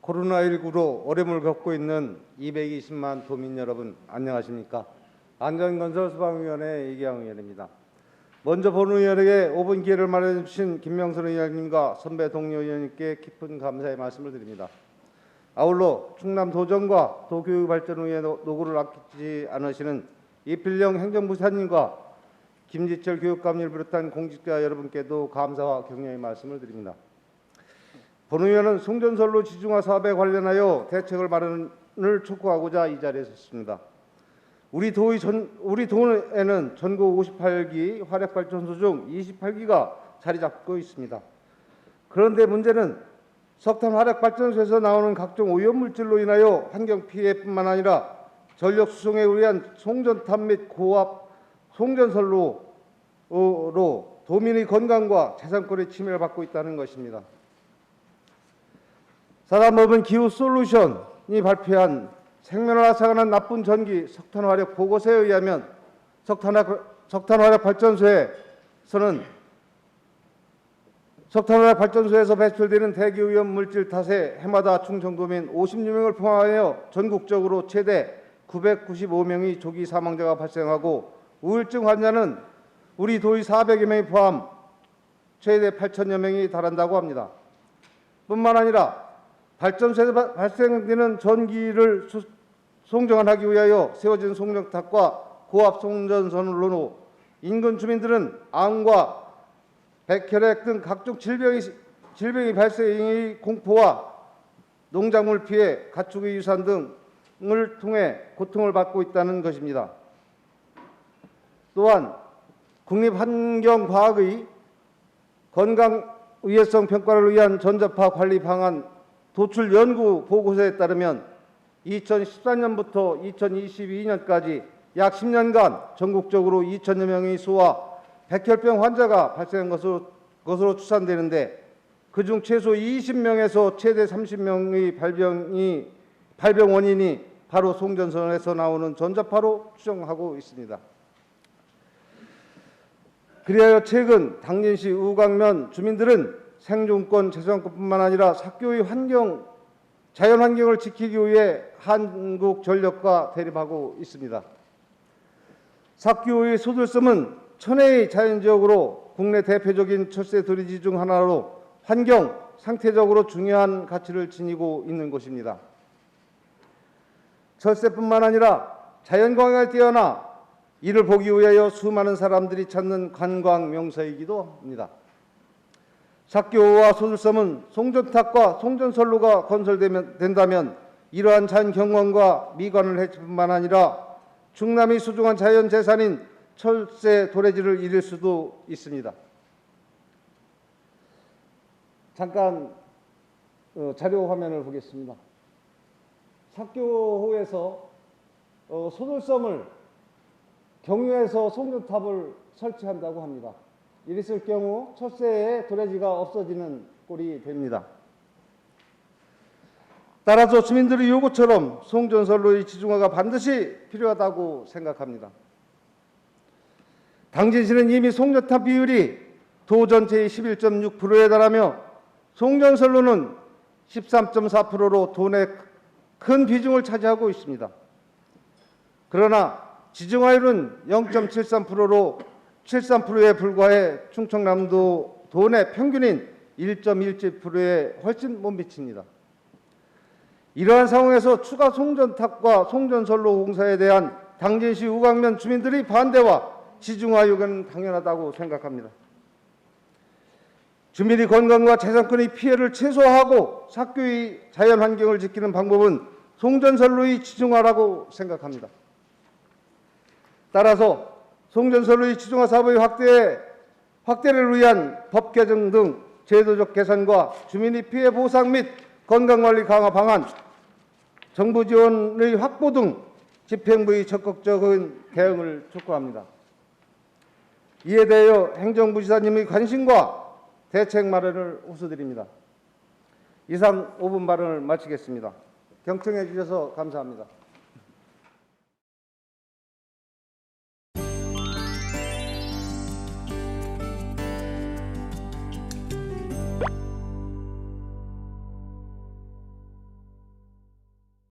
코로나19로 어려움을 겪고 있는 220만 도민 여러분 안녕하십니까? 안전건설 소방위원회 이기영 의원입니다. 먼저 본 의원에게 5분 기회를 마련해 주신 김명선 의원님과 선배 동료 의원님께 깊은 감사의 말씀을 드립니다. 아울러 충남 도정과 도교육발전위의 노고를 아끼지 않으시는 이필영 행정부사님과 김지철 교육감을 비롯한 공직자 여러분께도 감사와 격려의 말씀을 드립니다. 본 의원은 송전선로 지중화 사업에 관련하여 대책을 마련을 촉구하고자 이 자리에 섰습니다. 우리 도에는 전국 58기 화력발전소 중 28기가 자리 잡고 있습니다. 그런데 문제는 석탄 화력발전소에서 나오는 각종 오염물질로 인하여 환경 피해뿐만 아니라 전력 수송에 의한 송전탑 및 고압 송전선로로 도민의 건강과 재산권의 침해를 받고 있다는 것입니다. 사람법은 기후 솔루션이 발표한 생명을 앗아가는 나쁜 전기 석탄화력 보고서에 의하면 석탄화력 발전소에서 배출되는 대기오염 물질 탓에 해마다 충청도민 56명을 포함하여 전국적으로 최대 995명의 조기 사망자가 발생하고 우울증 환자는 우리 도의 400여 명이 포함 최대 8천여 명이 달한다고 합니다. 뿐만 아니라 발전소에서 발생되는 전기를 송전하기 위하여 세워진 송전탑과 고압 송전선로로 인근 주민들은 암과 백혈액 등 각종 질병의 발생의 공포와 농작물 피해, 가축의 유산 등을 통해 고통을 받고 있다는 것입니다. 또한 국립환경과학의 건강위해성 평가를 위한 전자파 관리 방안 도출 연구 보고서에 따르면 2014년부터 2022년까지 약 10년간 전국적으로 2천여 명의 소아 백혈병 환자가 발생한 것으로 추산되는데 그중 최소 20명에서 최대 30명의 발병 원인이 바로 송전선에서 나오는 전자파로 추정하고 있습니다. 그리하여 최근 당진시 우광면 주민들은 생존권, 재산권뿐만 아니라 사교의 자연 환경을 지키기 위해 한국전력과 대립하고 있습니다. 사교의 소들섬은 천혜의 자연지역으로 국내 대표적인 철새 도리지 중 하나로 환경, 상태적으로 중요한 가치를 지니고 있는 곳입니다. 철새뿐만 아니라 자연광을 뛰어나 이를 보기 위하여 수많은 사람들이 찾는 관광 명소이기도 합니다. 사교와 소들섬은 송전탑과 송전선로가 건설된다면 이러한 자연 경관과 미관을 해칠 뿐만 아니라 충남의 소중한 자연재산인 철새 도래지를 잃을 수도 있습니다. 잠깐 자료 화면을 보겠습니다. 사교호에서 소들섬을 경유해서 송전탑을 설치한다고 합니다. 이랬을 경우 철새의 도래지가 없어지는 꼴이 됩니다. 따라서 주민들의 요구처럼 송전선로의 지중화가 반드시 필요하다고 생각합니다. 당진시는 이미 송전탑 비율이 도 전체의 11.6%에 달하며 송전선로는 13.4%로 도 내 큰 비중을 차지하고 있습니다. 그러나 지중화율은 0.73%로 73%에 불과해 충청남도 도내 평균인 1.17%에 훨씬 못 미칩니다. 이러한 상황에서 추가 송전탑과 송전선로 공사에 대한 당진시 우광면 주민들의 반대와 지중화 요구는 당연하다고 생각합니다. 주민의 건강과 재산권의 피해를 최소화하고 사교의 자연환경을 지키는 방법은 송전선로의 지중화라고 생각합니다. 따라서 송전선로의 지중화 사업의 확대를 위한 법 개정 등 제도적 개선과 주민의 피해 보상 및 건강관리 강화 방안, 정부 지원의 확보 등 집행부의 적극적인 대응을 촉구합니다. 이에 대하여 행정부지사님의 관심과 대책 마련을 호소드립니다. 이상 5분 발언을 마치겠습니다. 경청해 주셔서 감사합니다.